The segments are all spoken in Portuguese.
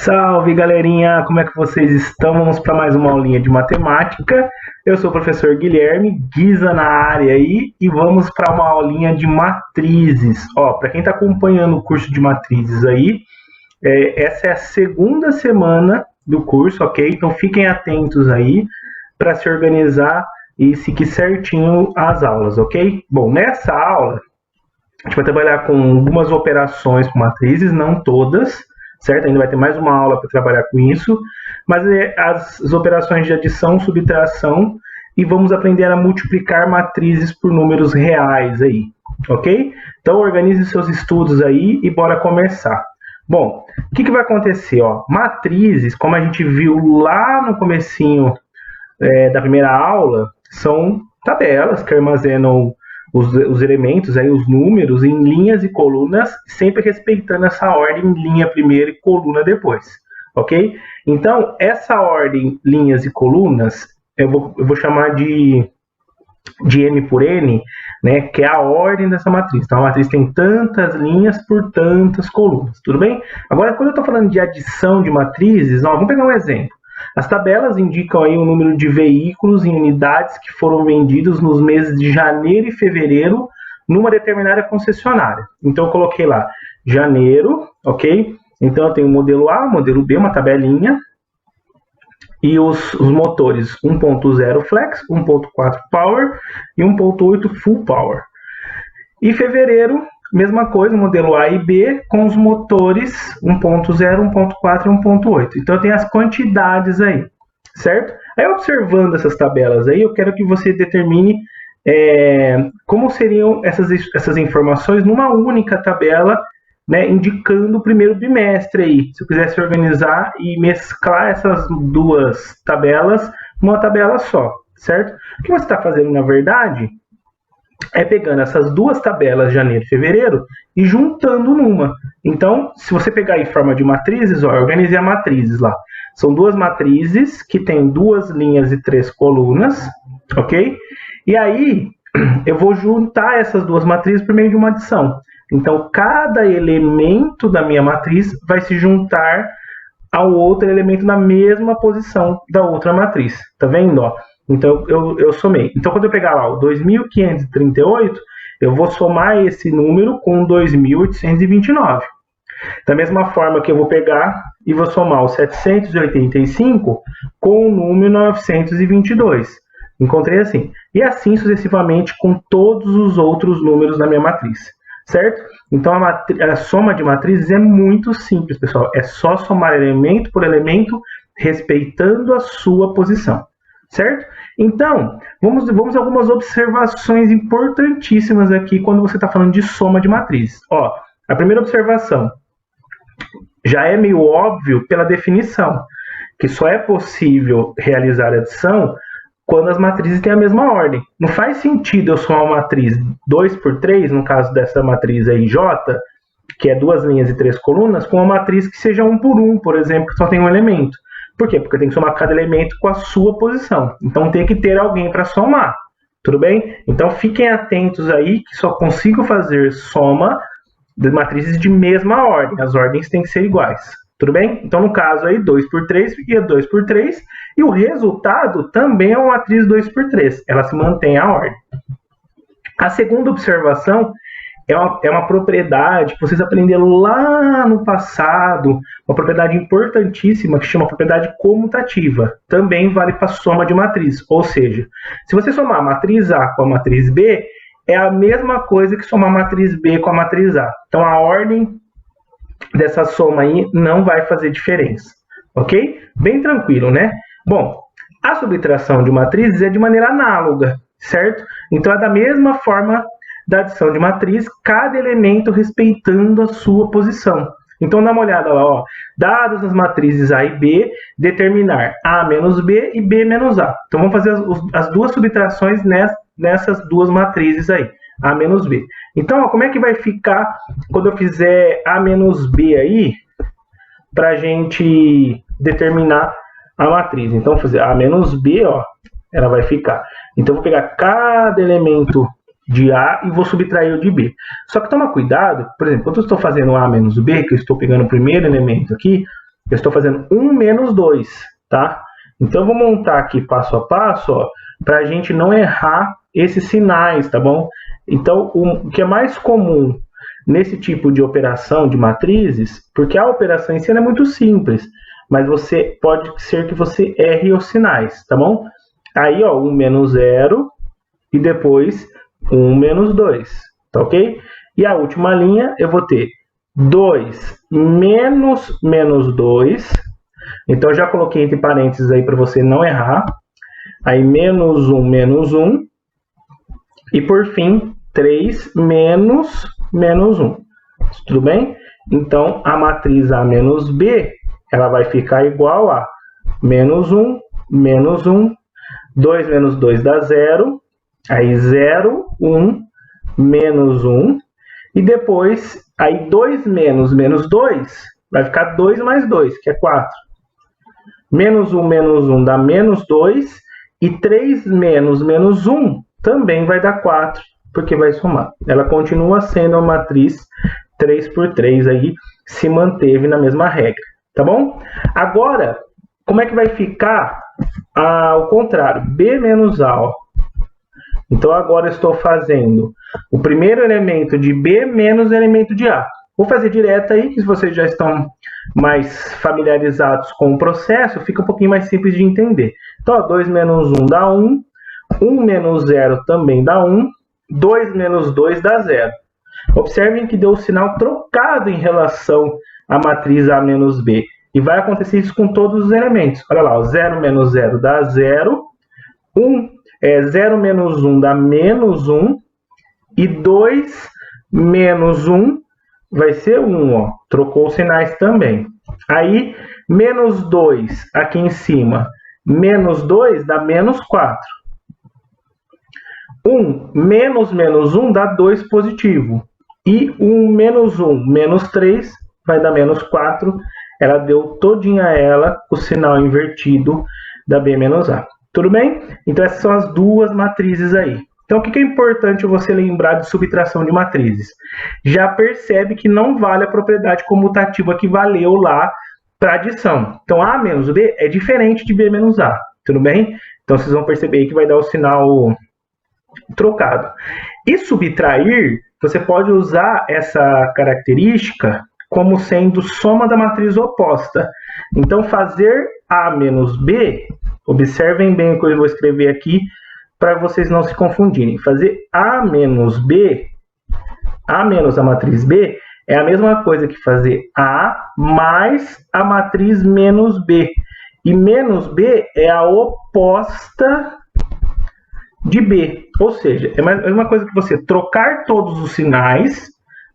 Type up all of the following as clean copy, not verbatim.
Salve galerinha, como é que vocês estão? Vamos para mais uma aulinha de matemática. Eu sou o professor Guilherme, Guiza na área aí, e vamos para uma aulinha de matrizes. Ó, para quem está acompanhando o curso de matrizes aí, essa é a segunda semana do curso, ok? Então fiquem atentos aí para se organizar e seguir certinho as aulas, ok? Bom, nessa aula a gente vai trabalhar com algumas operações com matrizes, não todas, certo? Ainda vai ter mais uma aula para trabalhar com isso, mas as operações de adição, subtração, e vamos aprender a multiplicar matrizes por números reais aí, ok? Então organize seus estudos aí e bora começar. Bom, o que vai acontecer? Ó? Matrizes, como a gente viu lá no comecinho da primeira aula, são tabelas que armazenam os elementos, aí, os números, em linhas e colunas, sempre respeitando essa ordem, linha primeiro e coluna depois, ok? Então, essa ordem, linhas e colunas, eu vou chamar de M por N, né, que é a ordem dessa matriz. Então, a matriz tem tantas linhas por tantas colunas, tudo bem? Agora, quando eu estou falando de adição de matrizes, ó, vamos pegar um exemplo. As tabelas indicam aí o número de veículos em unidades que foram vendidos nos meses de janeiro e fevereiro numa determinada concessionária. Então, eu coloquei lá janeiro, ok? Então, eu tenho o modelo A, o modelo B, uma tabelinha, e os motores 1.0 Flex, 1.4 Power e 1.8 Full Power. E fevereiro, mesma coisa, modelo A e B, com os motores 1.0, 1.4 e 1.8. Então, tem as quantidades aí, certo? Aí, observando essas tabelas aí, eu quero que você determine como seriam essas informações numa única tabela, né, indicando o primeiro bimestre aí. Se eu quisesse organizar e mesclar essas duas tabelas numa tabela só, certo? O que você está fazendo, na verdade, é pegando essas duas tabelas, janeiro e fevereiro, e juntando numa. Então, se você pegar em forma de matrizes, ó, eu organizei a matrizes lá. São duas matrizes que tem 2 linhas e 3 colunas, ok? E aí, eu vou juntar essas duas matrizes por meio de uma adição. Então, cada elemento da minha matriz vai se juntar ao outro elemento na mesma posição da outra matriz. Tá vendo? Ó? Então, eu somei. Então, quando eu pegar lá o 2.538, eu vou somar esse número com 2.829. Da mesma forma que eu vou pegar e vou somar o 785 com o número 922. Encontrei assim. E assim sucessivamente com todos os outros números da minha matriz. Certo? Então, a soma de matrizes é muito simples, pessoal. É só somar elemento por elemento, respeitando a sua posição. Certo? Então, vamos a algumas observações importantíssimas aqui quando você está falando de soma de matrizes. Ó, a primeira observação já é meio óbvio pela definição, que só é possível realizar adição quando as matrizes têm a mesma ordem. Não faz sentido eu somar uma matriz 2 por 3, no caso dessa matriz aí J, que é 2 linhas e 3 colunas, com uma matriz que seja 1 por 1, por exemplo, que só tem um elemento. Por quê? Porque tem que somar cada elemento com a sua posição. Então tem que ter alguém para somar. Tudo bem? Então fiquem atentos aí que só consigo fazer soma de matrizes de mesma ordem. As ordens têm que ser iguais. Tudo bem? Então no caso aí 2 por 3 fica 2 por 3 e o resultado também é uma matriz 2 por 3. Ela se mantém a ordem. A segunda observação é uma propriedade que vocês aprenderam lá no passado, uma propriedade importantíssima que chama propriedade comutativa. Também vale para soma de matriz. Ou seja, se você somar a matriz A com a matriz B, é a mesma coisa que somar a matriz B com a matriz A. Então a ordem dessa soma aí não vai fazer diferença. Ok? Bem tranquilo, né? Bom, a subtração de matrizes é de maneira análoga, certo? Então é da mesma forma da adição de matriz, cada elemento respeitando a sua posição. Então dá uma olhada lá, ó. Dadas as matrizes A e B, determinar A menos B e B menos A. Então vamos fazer as duas subtrações nessas duas matrizes aí, A menos B. Então, ó, como é que vai ficar quando eu fizer A menos B aí, para a gente determinar a matriz? Então, vou fazer A menos B, ó, ela vai ficar. Então, eu vou pegar cada elemento de A e vou subtrair o de B. Só que toma cuidado, por exemplo, quando eu estou fazendo A menos B, que eu estou pegando o primeiro elemento aqui, eu estou fazendo 1 menos 2, tá? Então, eu vou montar aqui passo a passo, ó, para a gente não errar esses sinais, tá bom? Então, o que é mais comum nesse tipo de operação de matrizes, porque a operação em si é muito simples, mas pode ser que você erre os sinais, tá bom? Aí, ó, 1 menos 0 e depois 1 menos 2, tá ok? E a última linha eu vou ter 2 menos menos 2, então eu já coloquei entre parênteses aí para você não errar. Aí menos 1, e por fim 3 menos menos 1. Tudo bem? Então a matriz A menos B, ela vai ficar igual a menos 1, 2 menos 2 dá 0, aí 0, 1, menos 1, e depois, aí 2 menos menos 2, vai ficar 2 mais 2, que é 4. Menos 1 dá menos 2, e 3 menos menos 1 também vai dar 4, porque vai somar. Ela continua sendo a matriz 3 por 3, aí se manteve na mesma regra, tá bom? Agora, como é que vai ficar ao contrário? B menos A, ó. Então, agora eu estou fazendo o primeiro elemento de B menos o elemento de A. Vou fazer direto aí, que se vocês já estão mais familiarizados com o processo, fica um pouquinho mais simples de entender. Então, ó, 2 menos 1 dá 1, 1 menos 0 também dá 1, 2 menos 2 dá 0. Observem que deu o sinal trocado em relação à matriz A menos B. E vai acontecer isso com todos os elementos. Olha lá, ó, 0 menos 0 dá 0, 0 menos 1 dá menos 1, e 2 menos 1 vai ser 1, ó. Trocou os sinais também. Aí, menos 2 aqui em cima, menos 2 dá menos 4. 1 menos menos 1 dá 2 positivo. E 1 menos 3 vai dar menos 4. Ela deu todinha ela o sinal invertido da B menos A. Tudo bem? Então, essas são as duas matrizes aí. Então, o que é importante você lembrar de subtração de matrizes? Já percebe que não vale a propriedade comutativa que valeu lá para adição. Então, A menos B é diferente de B menos A. Tudo bem? Então, vocês vão perceber que vai dar o sinal trocado. E subtrair, você pode usar essa característica como sendo soma da matriz oposta. Então, fazer A menos B, observem bem o que eu vou escrever aqui, para vocês não se confundirem. Fazer A menos B, A menos a matriz B, é a mesma coisa que fazer A mais a matriz menos B. E menos B é a oposta de B. Ou seja, é a mesma coisa que você trocar todos os sinais,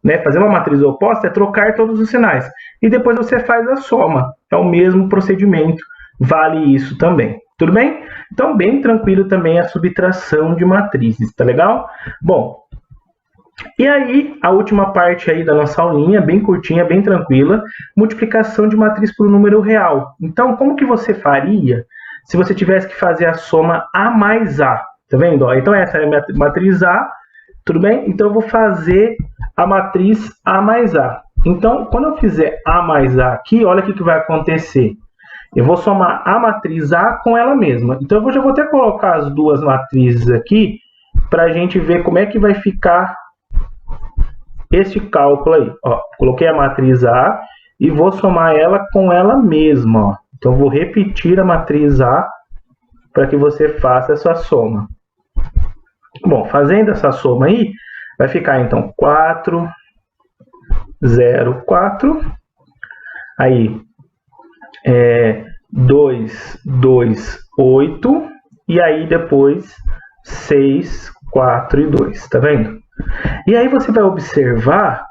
né? Fazer uma matriz oposta é trocar todos os sinais. E depois você faz a soma. É o mesmo procedimento. Vale isso também. Tudo bem? Então, bem tranquilo também a subtração de matrizes, tá legal? Bom, e aí, a última parte aí da nossa aulinha, bem curtinha, bem tranquila, multiplicação de matriz por um número real. Então, como que você faria se você tivesse que fazer a soma A mais A? Tá vendo? Então, essa é a matriz A, tudo bem? Então, eu vou fazer a matriz A mais A. Então, quando eu fizer A mais A aqui, olha o que vai acontecer. Eu vou somar a matriz A com ela mesma. Então, eu já vou até colocar as duas matrizes aqui para a gente ver como é que vai ficar este cálculo aí. Ó, coloquei a matriz A e vou somar ela com ela mesma. Ó. Então, eu vou repetir a matriz A para que você faça essa soma. Bom, fazendo essa soma aí, vai ficar então 4, 0, 4. Aí, 2, 2, 8, e aí depois 6, 4 e 2, tá vendo? E aí você vai observar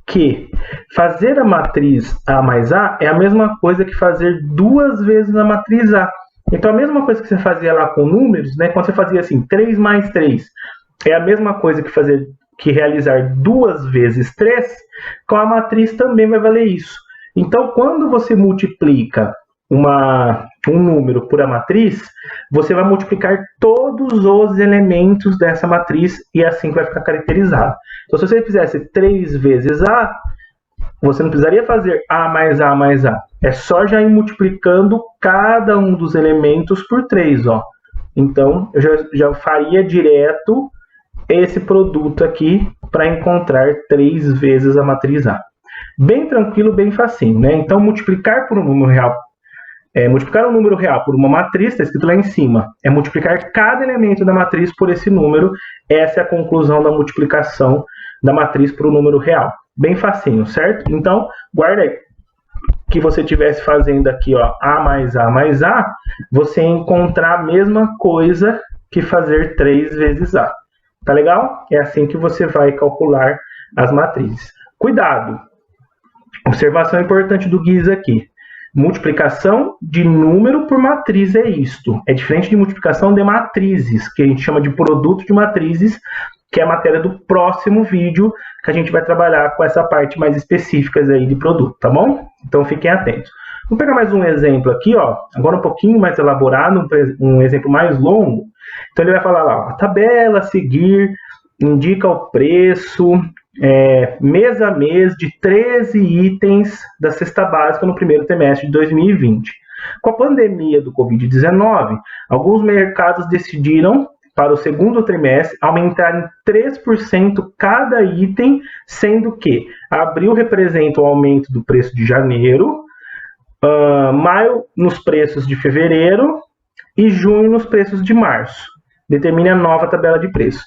que fazer a matriz A mais A é a mesma coisa que fazer duas vezes a matriz A. Então a mesma coisa que você fazia lá com números, né? Quando você fazia assim, 3 mais 3, é a mesma coisa que realizar duas vezes 3, com a matriz também vai valer isso. Então, quando você multiplica um número por a matriz, você vai multiplicar todos os elementos dessa matriz e assim vai ficar caracterizado. Então, se você fizesse 3 vezes A, você não precisaria fazer A mais A mais A. É só já ir multiplicando cada um dos elementos por 3, ó. Então, eu já faria direto esse produto aqui para encontrar 3 vezes a matriz A. Bem tranquilo, bem facinho, né? Então, multiplicar por um número real, multiplicar um número real por uma matriz, está escrito lá em cima, é multiplicar cada elemento da matriz por esse número. Essa é a conclusão da multiplicação da matriz por um número real. Bem facinho, certo? Então, guarda aí que você estivesse fazendo aqui, ó, A mais A mais A, você encontrar a mesma coisa que fazer 3 vezes A. Tá legal? É assim que você vai calcular as matrizes. Cuidado! Observação importante do Giza aqui. Multiplicação de número por matriz é isto. É diferente de multiplicação de matrizes, que a gente chama de produto de matrizes, que é a matéria do próximo vídeo, que a gente vai trabalhar com essa parte mais específica aí de produto, tá bom? Então fiquem atentos. Vamos pegar mais um exemplo aqui, ó, agora um pouquinho mais elaborado, um exemplo mais longo. Então ele vai falar lá, ó, a tabela a seguir indica o preço mês a mês de 13 itens da cesta básica no primeiro trimestre de 2020. Com a pandemia do Covid-19, alguns mercados decidiram, para o segundo trimestre, aumentar em 3% cada item, sendo que abril representa o aumento do preço de janeiro, maio nos preços de fevereiro e junho nos preços de março. Determine a nova tabela de preço.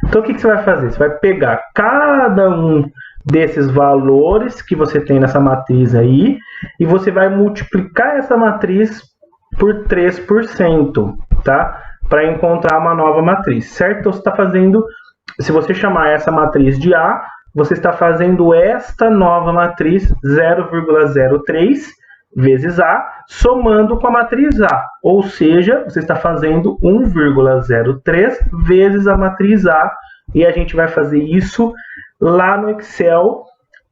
Então, o que você vai fazer? Você vai pegar cada um desses valores que você tem nessa matriz aí e você vai multiplicar essa matriz por 3%, tá? Para encontrar uma nova matriz, certo? Então, você está fazendo, se você chamar essa matriz de A, você está fazendo esta nova matriz 0,03 vezes A, somando com a matriz A. Ou seja, você está fazendo 1,03 vezes a matriz A, e a gente vai fazer isso lá no Excel,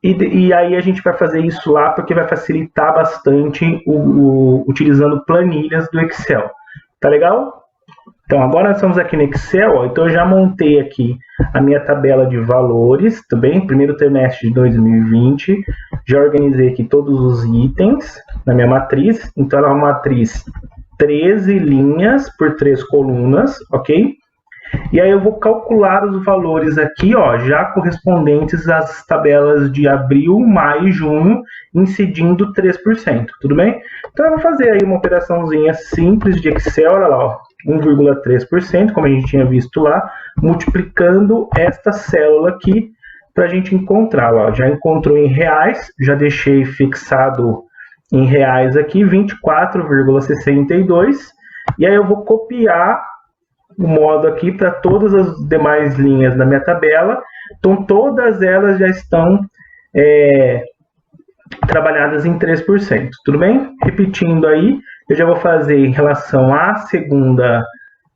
e aí a gente vai fazer isso lá porque vai facilitar bastante utilizando planilhas do Excel. Tá legal? Então, agora nós estamos aqui no Excel, ó, então eu já montei aqui a minha tabela de valores, tudo bem? Primeiro trimestre de 2020, já organizei aqui todos os itens na minha matriz, então ela é uma matriz 13 linhas por 3 colunas, ok? E aí eu vou calcular os valores aqui, ó, já correspondentes às tabelas de abril, maio e junho, incidindo 3%, tudo bem? Então eu vou fazer aí uma operaçãozinha simples de Excel, olha lá, ó, 1,3%, como a gente tinha visto lá, multiplicando esta célula aqui para a gente encontrar, ó, já encontrou em reais, já deixei fixado em reais aqui, 24,62, e aí eu vou copiar o modo aqui para todas as demais linhas da minha tabela. Então todas elas já estão trabalhadas em 3%, tudo bem? Repetindo aí, eu já vou fazer em relação à segunda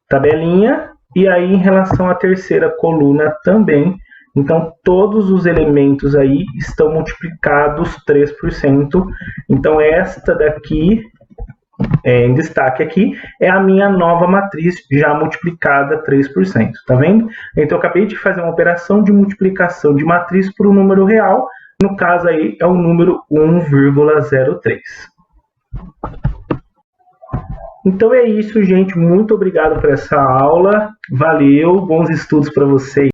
tabelinha e aí em relação à terceira coluna também. Então todos os elementos aí estão multiplicados 3%. Então esta daqui em destaque aqui é a minha nova matriz já multiplicada 3%, tá vendo? Então eu acabei de fazer uma operação de multiplicação de matriz por um número real, no caso aí é o número 1,03. Então é isso, gente, muito obrigado por essa aula, valeu, bons estudos para vocês.